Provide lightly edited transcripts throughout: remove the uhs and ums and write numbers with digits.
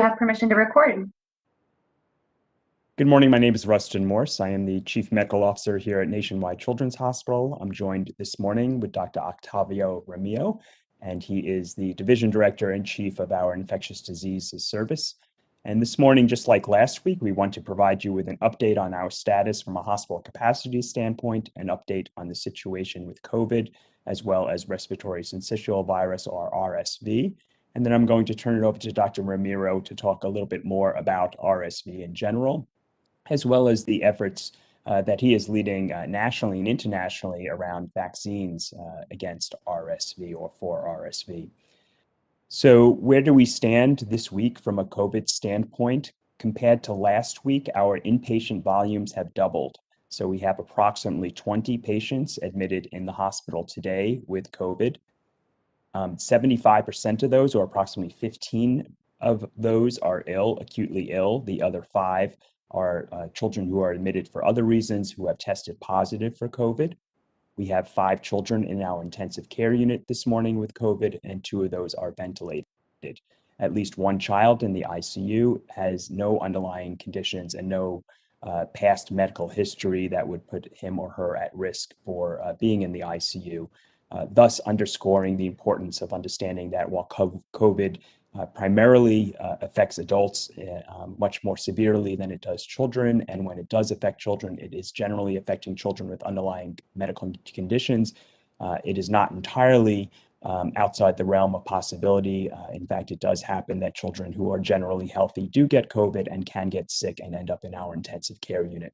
have permission to record. Good morning. My name is Rustin Morse. I am the Chief Medical Officer here at Nationwide Children's Hospital. I'm joined this morning with Dr. Octavio Ramillo, and he is the Division Director and Chief of our Infectious Diseases Service. And this morning, just like last week, we want to provide you with an update on our status from a hospital capacity standpoint, an update on the situation with COVID, as well as respiratory syncytial virus, or RSV. And then I'm going to turn it over to Dr. Ramiro to talk a little bit more about RSV in general, as well as the efforts that he is leading nationally and internationally around vaccines against RSV or for RSV. So where do we stand this week from a COVID standpoint? Compared to last week, our inpatient volumes have doubled. So we have approximately 20 patients admitted in the hospital today with COVID. 75% of those, or approximately 15 of those, are acutely ill. The other 5 are children who are admitted for other reasons who have tested positive for COVID. We have 5 children in our intensive care unit this morning with COVID, and 2 of those are ventilated. At least 1 child in the ICU has no underlying conditions and no past medical history that would put him or her at risk for being in the ICU, thus underscoring the importance of understanding that while COVID primarily affects adults much more severely than it does children. And when it does affect children, it is generally affecting children with underlying medical conditions. It is not entirely outside the realm of possibility. In fact, it does happen that children who are generally healthy do get COVID and can get sick and end up in our intensive care unit.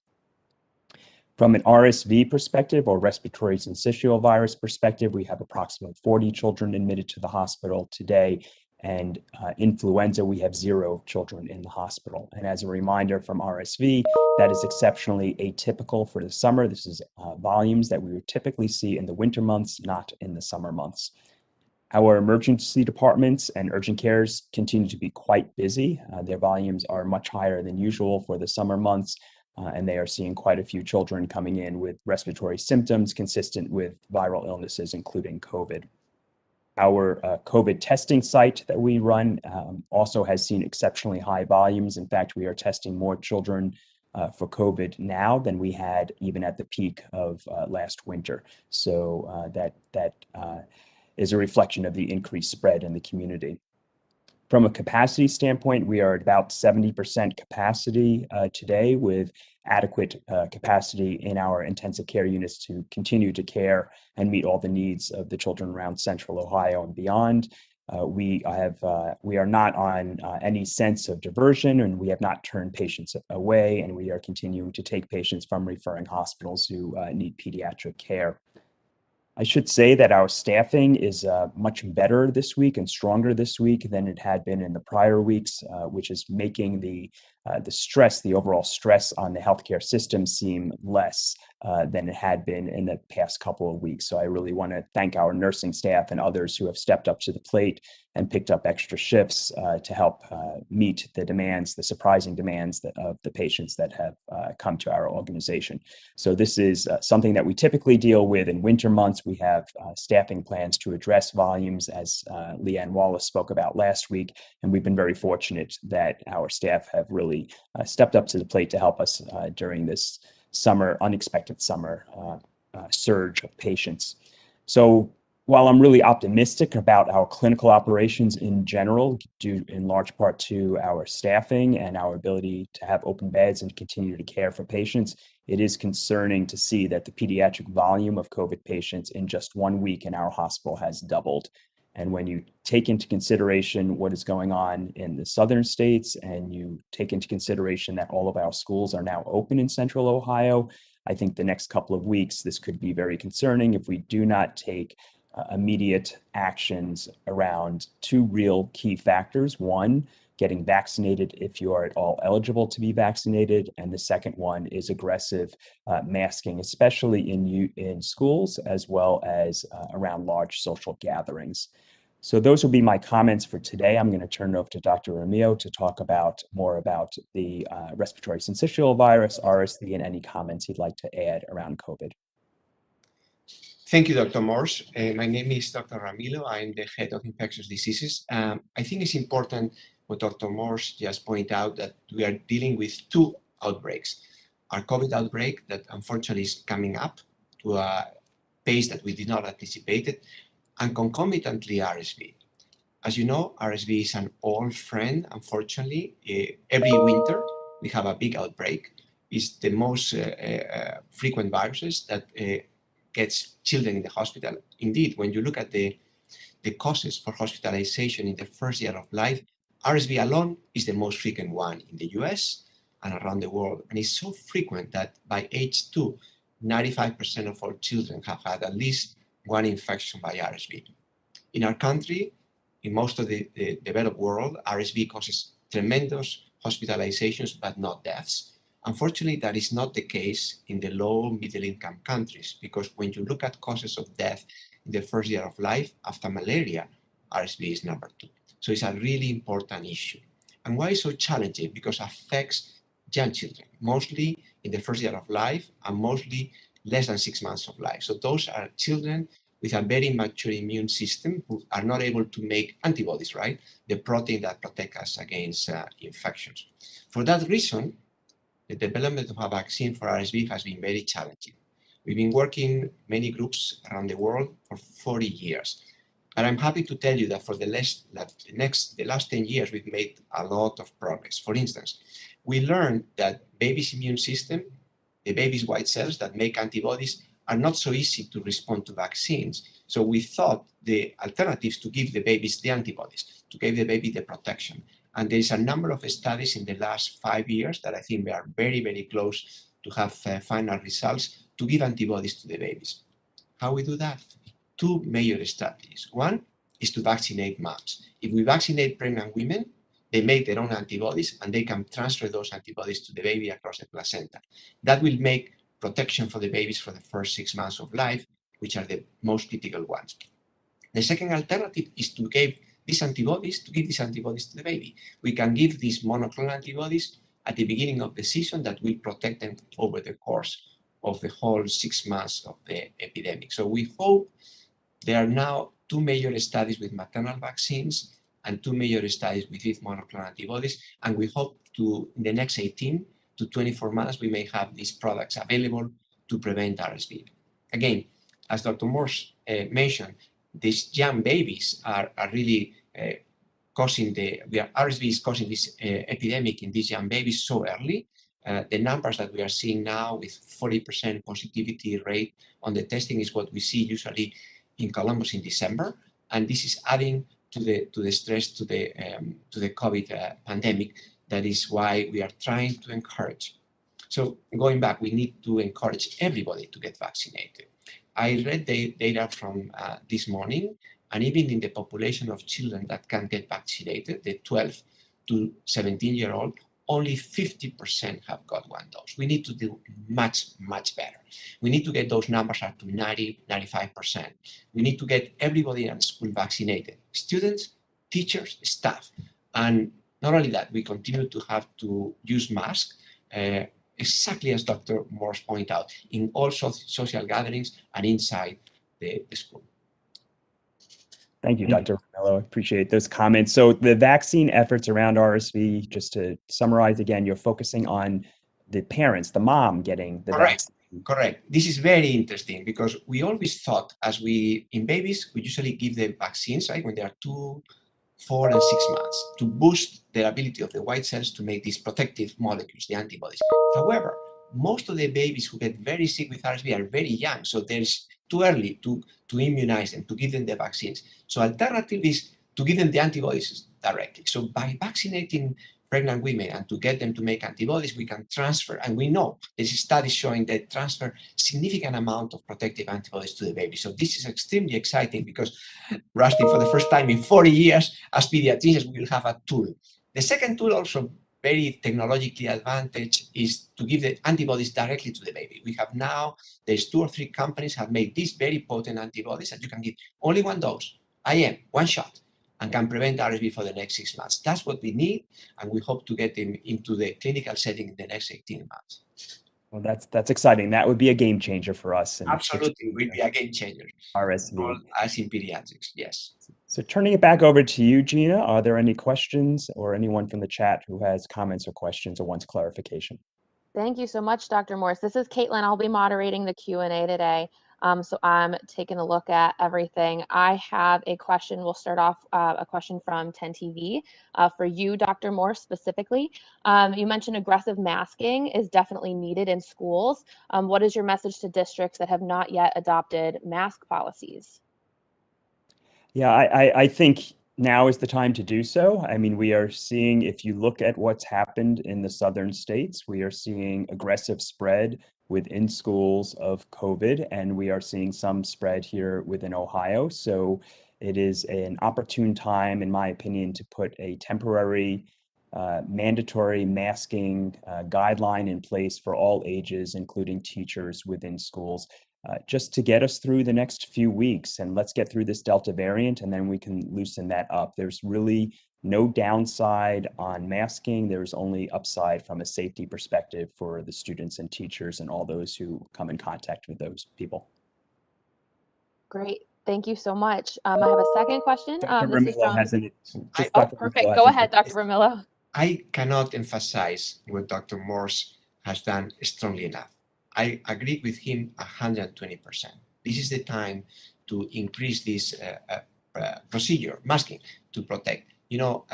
From an RSV perspective, or respiratory syncytial virus perspective, we have approximately 40 children admitted to the hospital today. And influenza, we have 0 children in the hospital. And as a reminder from RSV, that is exceptionally atypical for the summer. This is volumes that we would typically see in the winter months, not in the summer months. Our emergency departments and urgent cares continue to be quite busy. Their volumes are much higher than usual for the summer months, and they are seeing quite a few children coming in with respiratory symptoms consistent with viral illnesses, including COVID. Our COVID testing site that we run also has seen exceptionally high volumes. In fact, we are testing more children for COVID now than we had even at the peak of last winter. So that is a reflection of the increased spread in the community. From a capacity standpoint, we are at about 70% capacity today, with adequate capacity in our intensive care units to continue to care and meet all the needs of the children around Central Ohio and beyond. We are not on any sense of diversion, and we have not turned patients away, and we are continuing to take patients from referring hospitals who need pediatric care. I should say that our staffing is much better this week and stronger this week than it had been in the prior weeks, which is making the overall stress on the healthcare system seem less than it had been in the past couple of weeks. So I really want to thank our nursing staff and others who have stepped up to the plate and picked up extra shifts to help meet the demands, the surprising demands of the patients that have come to our organization. So this is something that we typically deal with in winter months. We have staffing plans to address volumes, as Leanne Wallace spoke about last week, and we've been very fortunate that our staff have really stepped up to the plate to help us during this unexpected summer surge of patients. So while I'm really optimistic about our clinical operations in general, due in large part to our staffing and our ability to have open beds and continue to care for patients, it is concerning to see that the pediatric volume of COVID patients in just 1 week in our hospital has doubled. And when you take into consideration what is going on in the southern states, and you take into consideration that all of our schools are now open in Central Ohio, I think the next couple of weeks, this could be very concerning if we do not take immediate actions around 2 real key factors. One, getting vaccinated if you are at all eligible to be vaccinated. And the second one is aggressive masking, especially in schools, as well as around large social gatherings. So those will be my comments for today. I'm going to turn it over to Dr. Ramillo to talk more about the respiratory syncytial virus, RSV, and any comments he'd like to add around COVID. Thank you, Dr. Morse. My name is Dr. Ramillo. I'm the head of infectious diseases. I think it's important what Dr. Morse just pointed out, that we are dealing with two outbreaks. Our COVID outbreak that unfortunately is coming up to a pace that we did not anticipate, and concomitantly RSV. As you know, RSV is an old friend, unfortunately. Every winter, we have a big outbreak. It's the most frequent viruses that gets children in the hospital. Indeed, when you look at the causes for hospitalization in the first year of life, RSV alone is the most frequent one in the US and around the world. And it's so frequent that by age 2, 95% of all children have had at least one infection by RSV. In our country, in most of the developed world, RSV causes tremendous hospitalizations, but not deaths. Unfortunately, that is not the case in the low middle income countries, because when you look at causes of death in the first year of life after malaria, RSV is number 2. So it's a really important issue. And why is so challenging? Because it affects young children, mostly in the first year of life and mostly less than 6 months of life. So those are children with a very mature immune system who are not able to make antibodies, right? The protein that protect us against infections. For that reason, the development of a vaccine for RSV has been very challenging. We've been working many groups around the world for 40 years. And I'm happy to tell you that for the last 10 years, we've made a lot of progress. For instance, we learned that baby's immune system, the baby's white cells that make antibodies, are not so easy to respond to vaccines. So we thought the alternatives to give the babies the antibodies, to give the baby the protection. And there's a number of studies in the last 5 years that I think we are very, very close to have final results to give antibodies to the babies. How we do that? 2 major strategies. One is to vaccinate moms. If we vaccinate pregnant women, they make their own antibodies and they can transfer those antibodies to the baby across the placenta. That will make protection for the babies for the first 6 months of life, which are the most critical ones. The second alternative is to give these antibodies to the baby. We can give these monoclonal antibodies at the beginning of the season that will protect them over the course of the whole 6 months of the epidemic. So we hope there are now 2 major studies with maternal vaccines and 2 major studies with these monoclonal antibodies, and we hope to, in the next 18 to 24 months, we may have these products available to prevent RSV. Again, as Dr. Morse mentioned, these young babies are really causing RSV is causing this epidemic in these young babies so early. The numbers that we are seeing now with 40% positivity rate on the testing is what we see usually in Columbus in December, and this is adding to the stress to the COVID pandemic. That is why we are trying to encourage. So going back, we need to encourage everybody to get vaccinated. I read the data from this morning, and even in the population of children that can get vaccinated, the 12 to 17-year-old, only 50% have got 1 dose. We need to do much, much better. We need to get those numbers up to 90, 95%. We need to get everybody in school vaccinated, students, teachers, staff. And not only that, we continue to have to use masks, exactly as Dr. Morse pointed out, in all social gatherings and inside the school. Thank you, Dr. Mello. I appreciate those comments. So the vaccine efforts around RSV, just to summarize again, you're focusing on the parents, the mom getting the vaccine. Correct. This is very interesting because we always thought in babies, we usually give the vaccines, right, when they are 2, 4, and 6 months to boost the ability of the white cells to make these protective molecules, the antibodies. However, most of the babies who get very sick with RSV are very young, so there's too early to immunize them, to give them the vaccines. So alternative is to give them the antibodies directly. So by vaccinating pregnant women and to get them to make antibodies, we can transfer, and we know there's studies showing that transfer significant amount of protective antibodies to the baby. So this is extremely exciting because, Rusty, for the first time in 40 years, as pediatricians, we will have a tool. The second tool, also very technologically advantaged, is to give the antibodies directly to the baby. We have now, there's 2 or 3 companies have made these very potent antibodies that you can give only 1 dose, IM, 1 shot, and can prevent RSV for the next 6 months. That's what we need, and we hope to get them into the clinical setting in the next 18 months. Well, that's exciting. That would be a game changer for us in Absolutely, will be a game changer. All RSV. as in pediatrics, yes. So turning it back over to you, Gina, are there any questions or anyone from the chat who has comments or questions or wants clarification? Thank you so much, Dr. Morse. This is Caitlin. I'll be moderating the Q&A today. So I'm taking a look at everything. I have a question. We'll start off a question from 10TV for you, Dr. Morse, specifically. You mentioned aggressive masking is definitely needed in schools. What is your message to districts that have not yet adopted mask policies? Yeah, I think now is the time to do so. I mean, we are seeing, if you look at what's happened in the southern states, we are seeing aggressive spread within schools of COVID, and we are seeing some spread here within Ohio. So it is an opportune time, in my opinion, to put a temporary mandatory masking guideline in place for all ages, including teachers within schools, just to get us through the next few weeks. And let's get through this Delta variant, and then we can loosen that up. There's really no downside on masking. There's only upside from a safety perspective for the students and teachers and all those who come in contact with those people. Great. Thank you so much. I have a second question. Dr. This is Ramillo from, has any, just oh, Dr. perfect. Ramillo Go has ahead, Dr. Ramillo. I cannot emphasize what Dr. Morse has done strongly enough. I agree with him 120%. This is the time to increase this procedure, masking, to protect. You know,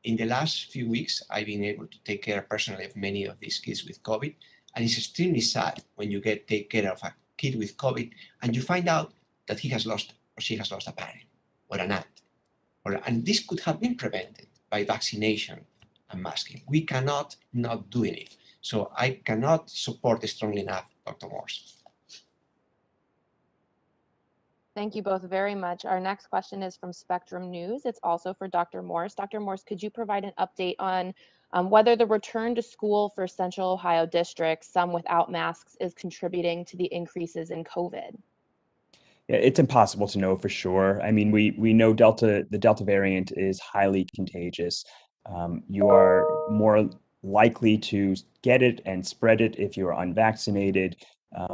in the last few weeks, I've been able to take care personally of many of these kids with COVID, and it's extremely sad when you take care of a kid with COVID and you find out that he has lost or she has lost a parent or an aunt, and this could have been prevented by vaccination and masking. We cannot not doing it. So I cannot support strongly enough Dr. Morse. Thank you both very much. Our next question is from Spectrum News. It's also for Dr. Morse. Dr. Morse, could you provide an update on whether the return to school for Central Ohio districts, some without masks, is contributing to the increases in COVID? Yeah, it's impossible to know for sure. I mean, we know the Delta variant is highly contagious. You are more likely to get it and spread it if you are unvaccinated,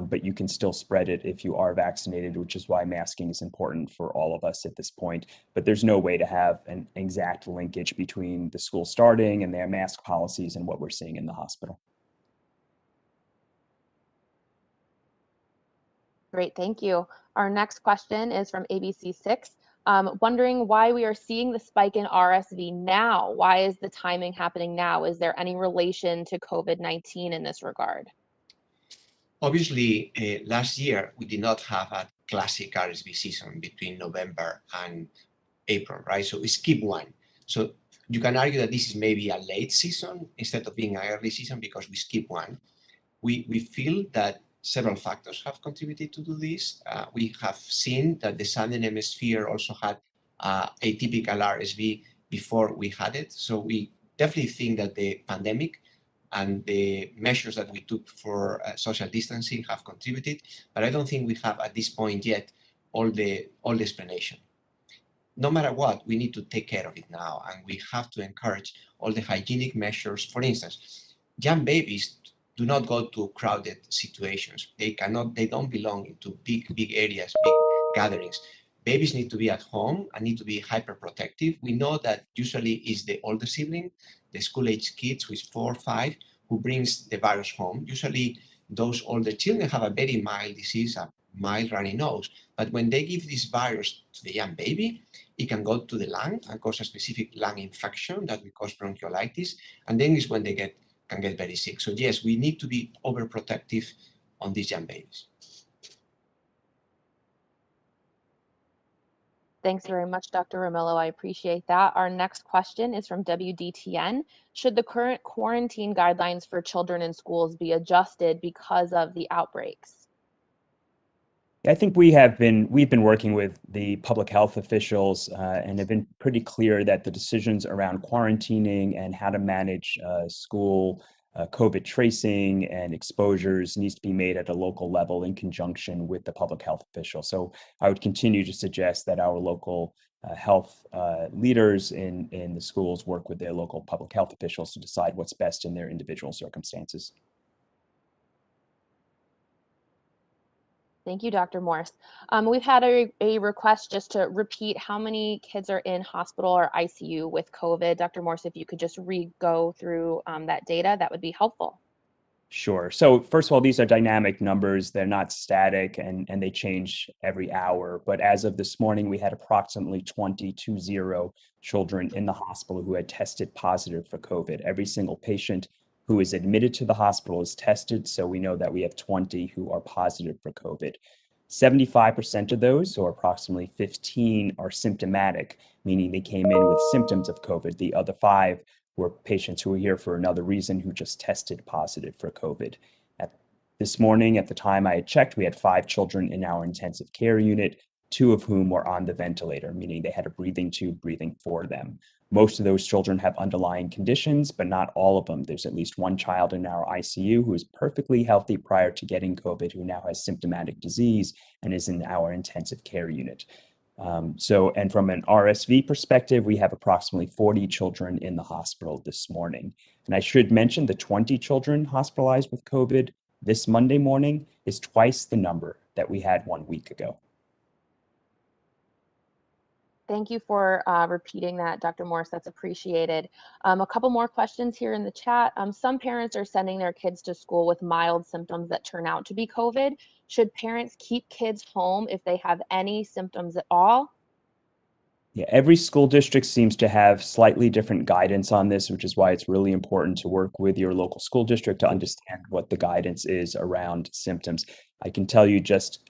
but you can still spread it if you are vaccinated, which is why masking is important for all of us at this point. But there's no way to have an exact linkage between the school starting and their mask policies and what we're seeing in the hospital. Great, thank you. Our next question is from ABC6, wondering why we are seeing the spike in RSV now. Why is the timing happening now? Is there any relation to COVID-19 in this regard? Obviously, last year we did not have a classic RSV season between November and April, right? So we skip one. So you can argue that this is maybe a late season instead of being an early season because we skip one. We feel that several factors have contributed to do this. We have seen that the Southern Hemisphere also had atypical RSV before we had it. So we definitely think that the pandemic and the measures that we took for social distancing have contributed, but I don't think we have at this point yet all the explanation. No matter what, we need to take care of it now, and we have to encourage all the hygienic measures. For instance, young babies do not go to crowded situations. They don't belong into big areas, big gatherings. Babies need to be at home and need to be hyper protective. We know that usually is the older sibling, the school-age kids with 4 or 5, who brings the virus home. Usually those older children have a very mild disease, a mild runny nose. But when they give this virus to the young baby, it can go to the lung and cause a specific lung infection that will cause bronchiolitis. And then is when they can get very sick. So yes, we need to be overprotective on these young babies. Thanks very much, Dr. Ramillo. I appreciate that. Our next question is from WDTN. Should the current quarantine guidelines for children in schools be adjusted because of the outbreaks? I think we've been working with the public health officials and have been pretty clear that the decisions around quarantining and how to manage school COVID tracing and exposures needs to be made at a local level in conjunction with the public health official. So I would continue to suggest that our local health leaders in the schools work with their local public health officials to decide what's best in their individual circumstances. Thank you, Dr. Morse. We've had a request just to repeat how many kids are in hospital or ICU with COVID. Dr. Morse, if you could just go through that data, that would be helpful. Sure. So first of all, these are dynamic numbers. They're not static and they change every hour. But as of this morning, we had approximately 20 children in the hospital who had tested positive for COVID. Every single patient who is admitted to the hospital is tested. So we know that we have 20 who are positive for COVID. 75% of those, or approximately 15, are symptomatic, meaning they came in with symptoms of COVID. The other 5 were patients who were here for another reason who just tested positive for COVID. This morning, at the time I had checked, we had 5 children in our intensive care unit, 2 of whom were on the ventilator, meaning they had a breathing tube breathing for them. Most of those children have underlying conditions, but not all of them. There's at least 1 child in our ICU who is perfectly healthy prior to getting COVID, who now has symptomatic disease and is in our intensive care unit. And from an RSV perspective, we have approximately 40 children in the hospital this morning. And I should mention the 20 children hospitalized with COVID this Monday morning is twice the number that we had 1 week ago. Thank you for repeating that, Dr. Morse. That's appreciated. A couple more questions here in the chat. Some parents are sending their kids to school with mild symptoms that turn out to be COVID. Should parents keep kids home if they have any symptoms at all? Yeah, every school district seems to have slightly different guidance on this, which is why it's really important to work with your local school district to understand what the guidance is around symptoms. I can tell you just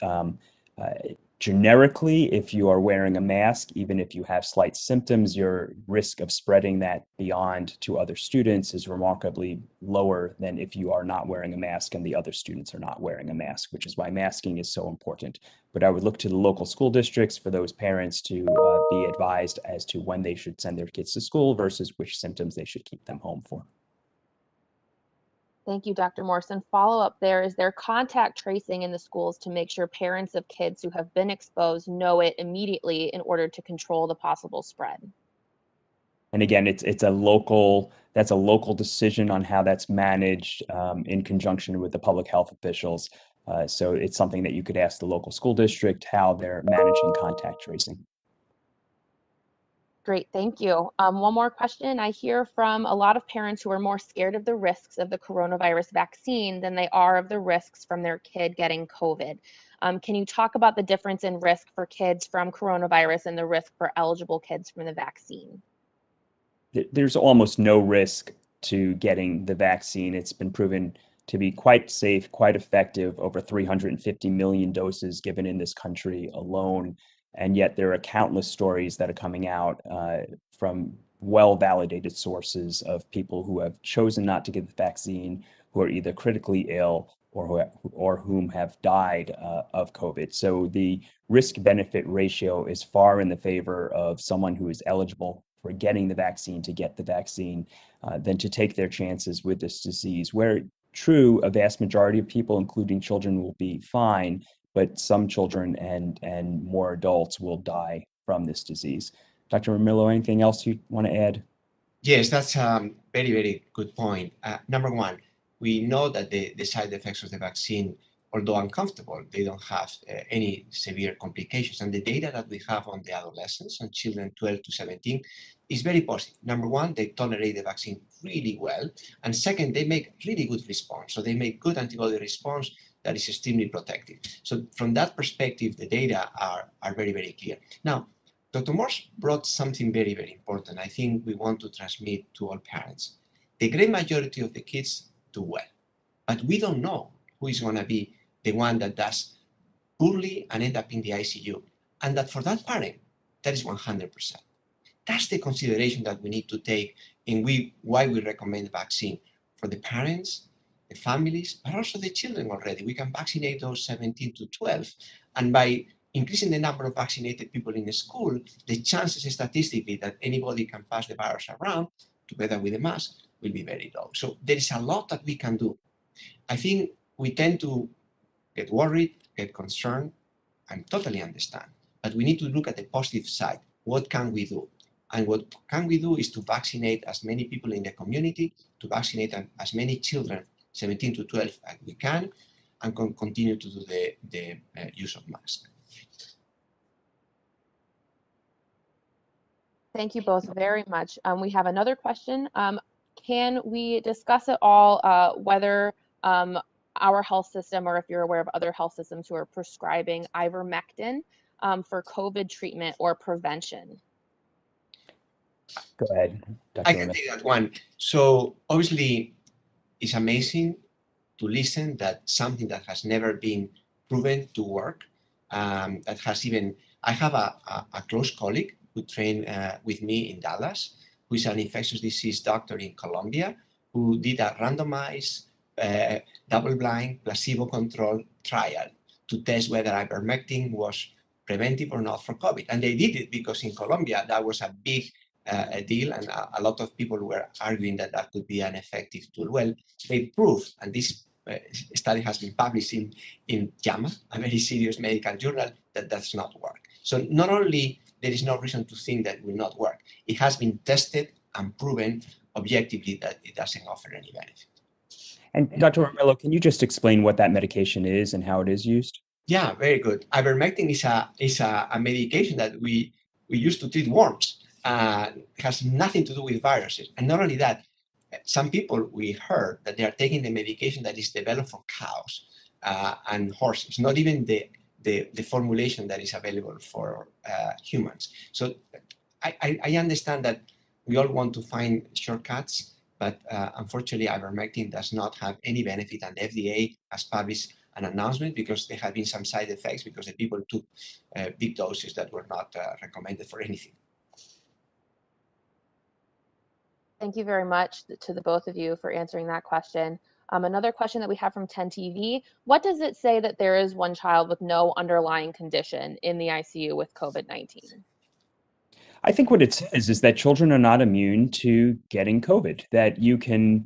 generically, if you are wearing a mask, even if you have slight symptoms, your risk of spreading that beyond to other students is remarkably lower than if you are not wearing a mask and the other students are not wearing a mask, which is why masking is so important. But I would look to the local school districts for those parents to be advised as to when they should send their kids to school versus which symptoms they should keep them home for. Thank you, Dr. Morrison. Follow up there, is there contact tracing in the schools to make sure parents of kids who have been exposed know it immediately in order to control the possible spread? And again, that's a local decision on how that's managed in conjunction with the public health officials. So it's something that you could ask the local school district how they're managing contact tracing. Great, thank you. One more question. I hear from a lot of parents who are more scared of the risks of the coronavirus vaccine than they are of the risks from their kid getting COVID. Can you talk about the difference in risk for kids from coronavirus and the risk for eligible kids from the vaccine? There's almost no risk to getting the vaccine. It's been proven to be quite safe, quite effective, over 350 million doses given in this country alone. And yet there are countless stories that are coming out from well-validated sources of people who have chosen not to get the vaccine, who are either critically ill or whom have died of COVID. So the risk-benefit ratio is far in the favor of someone who is eligible for getting the vaccine to get the vaccine than to take their chances with this disease, where true, a vast majority of people, including children, will be fine, but some children and more adults will die from this disease. Dr. Ramillo, anything else you want to add? Yes, that's a very, very good point. Number one, we know that the side effects of the vaccine, although uncomfortable, they don't have any severe complications. And the data that we have on the adolescents and children 12 to 17 is very positive. Number one, they tolerate the vaccine really well. And second, they make really good response. So they make good antibody response that is extremely protective. So from that perspective, the data are very, very clear. Now, Dr. Morse brought something very, very important. I think we want to transmit to all parents. The great majority of the kids do well, but we don't know who is going to be the one that does poorly and end up in the ICU. And that for that parent, that is 100%. That's the consideration that we need to take in why we recommend vaccine for the parents, the families, but also the children already. We can vaccinate those 17 to 12. And by increasing the number of vaccinated people in the school, the chances statistically that anybody can pass the virus around, together with the mask, will be very low. So there is a lot that we can do. I think we tend to get worried, get concerned, and totally understand. But we need to look at the positive side. What can we do? And what can we do is to vaccinate as many people in the community, to vaccinate as many children, 17 to 12, as we can, and continue to do the use of masks. Thank you both very much. We have another question. Can we discuss at all whether our health system, or if you're aware of other health systems who are prescribing ivermectin for COVID treatment or prevention? Go ahead, Dr. I can take that one. So obviously, it's amazing to listen that something that has never been proven to work, that has even, I have a close colleague who trained with me in Dallas, who is an infectious disease doctor in Colombia, who did a randomized, double-blind, placebo-controlled trial to test whether ivermectin was preventive or not for COVID. And they did it because in Colombia, that was a big deal, and a lot of people were arguing that that could be an effective tool. Well, they proved, and this study has been published in JAMA, a very serious medical journal, that does not work. So not only there is no reason to think that it will not work, it has been tested and proven objectively that it doesn't offer any benefit. And Dr. Romero, can you just explain what that medication is and how it is used? Yeah, very good. Ivermectin is a medication that we use to treat worms. Has nothing to do with viruses. And not only that, some people, we heard that they are taking the medication that is developed for cows and horses, not even the formulation that is available for humans. So I understand that we all want to find shortcuts, but unfortunately, ivermectin does not have any benefit, and the FDA has published an announcement because there have been some side effects because the people took big doses that were not recommended for anything. Thank you very much to the both of you for answering that question. Another question that we have from 10TV, what does it say that there is one child with no underlying condition in the ICU with COVID-19? I think what it says is that children are not immune to getting COVID, that you can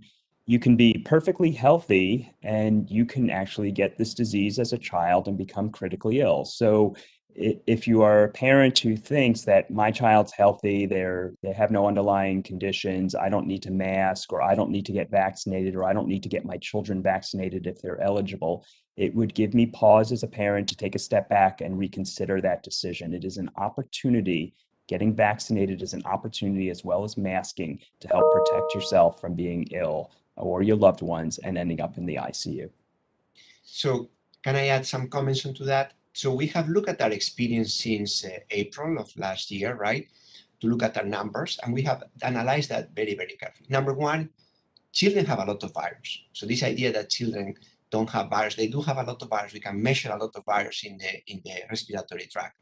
be perfectly healthy and you can actually get this disease as a child and become critically ill. So if you are a parent who thinks that my child's healthy, they have no underlying conditions, I don't need to mask, or I don't need to get vaccinated, or I don't need to get my children vaccinated if they're eligible, it would give me pause as a parent to take a step back and reconsider that decision. It is an opportunity. Getting vaccinated is an opportunity, as well as masking, to help protect yourself from being ill or your loved ones and ending up in the ICU. So can I add some comments onto that? So we have looked at our experience since April of last year, right? To look at our numbers, and we have analyzed that very, very carefully. Number one, children have a lot of virus. So this idea that children don't have virus, they do have a lot of virus. We can measure a lot of virus in the respiratory tract.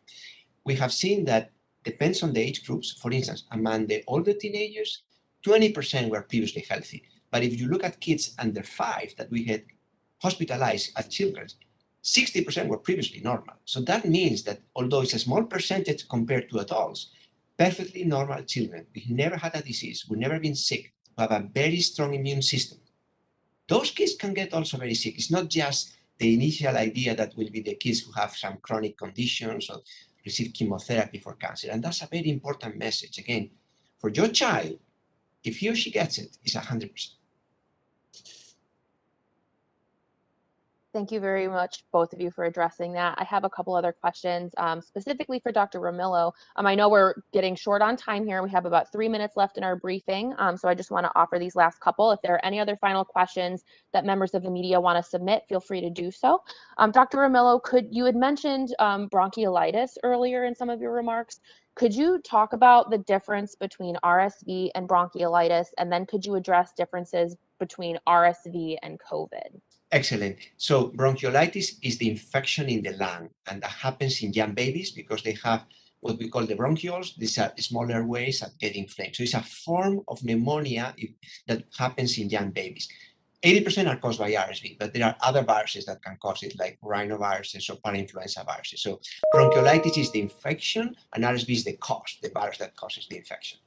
We have seen that depends on the age groups. For instance, among the older teenagers, 20% were previously healthy. But if you look at kids under 5 that we had hospitalized as children, 60% were previously normal. So that means that although it's a small percentage compared to adults, perfectly normal children, we've never had a disease, we've never been sick, we have a very strong immune system. Those kids can get also very sick. It's not just the initial idea that will be the kids who have some chronic conditions or receive chemotherapy for cancer. And that's a very important message. Again, for your child, if he or she gets it, it's 100%. Thank you very much, both of you, for addressing that. I have a couple other questions, specifically for Dr. Ramillo. I know we're getting short on time here. We have about 3 minutes left in our briefing, so I just want to offer these last couple. If there are any other final questions that members of the media want to submit, feel free to do so. Dr. Ramillo, you had mentioned bronchiolitis earlier in some of your remarks. Could you talk about the difference between RSV and bronchiolitis, and then could you address differences between RSV and COVID? Excellent. So bronchiolitis is the infection in the lung, and that happens in young babies because they have what we call the bronchioles. These are smaller ways that get inflamed. So it's a form of pneumonia that happens in young babies. 80% are caused by RSV, but there are other viruses that can cause it, like rhinoviruses or parainfluenza viruses. So bronchiolitis is the infection, and RSV is the cause, the virus that causes the infection.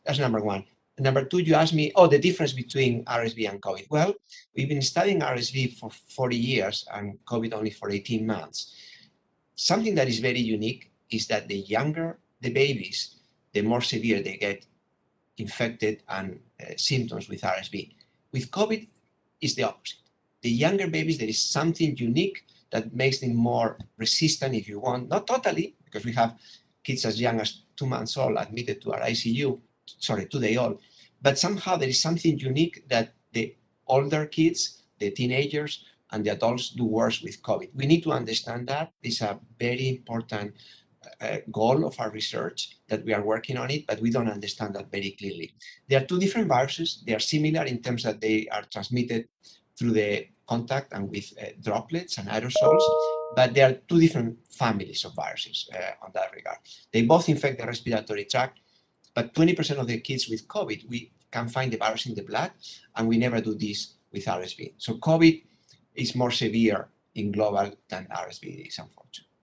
That's number one. Number two, you asked me, the difference between RSV and COVID. Well, we've been studying RSV for 40 years and COVID only for 18 months. Something that is very unique is that the younger the babies, the more severe they get infected and symptoms with RSV. With COVID, it's the opposite. The younger babies, there is something unique that makes them more resistant, if you want, not totally, because we have kids as young as 2 months old admitted to our ICU, sorry, 2-day-old, but somehow there is something unique that the older kids, the teenagers, and the adults do worse with COVID. We need to understand that. It's a very important goal of our research that we are working on it, but we don't understand that very clearly. There are two different viruses. They are similar in terms that they are transmitted through the contact and with droplets and aerosols, but there are two different families of viruses on that regard. They both infect the respiratory tract, but 20% of the kids with COVID, we can find the virus in the blood, and we never do this with RSV. So COVID is more severe in global than RSV is, unfortunately.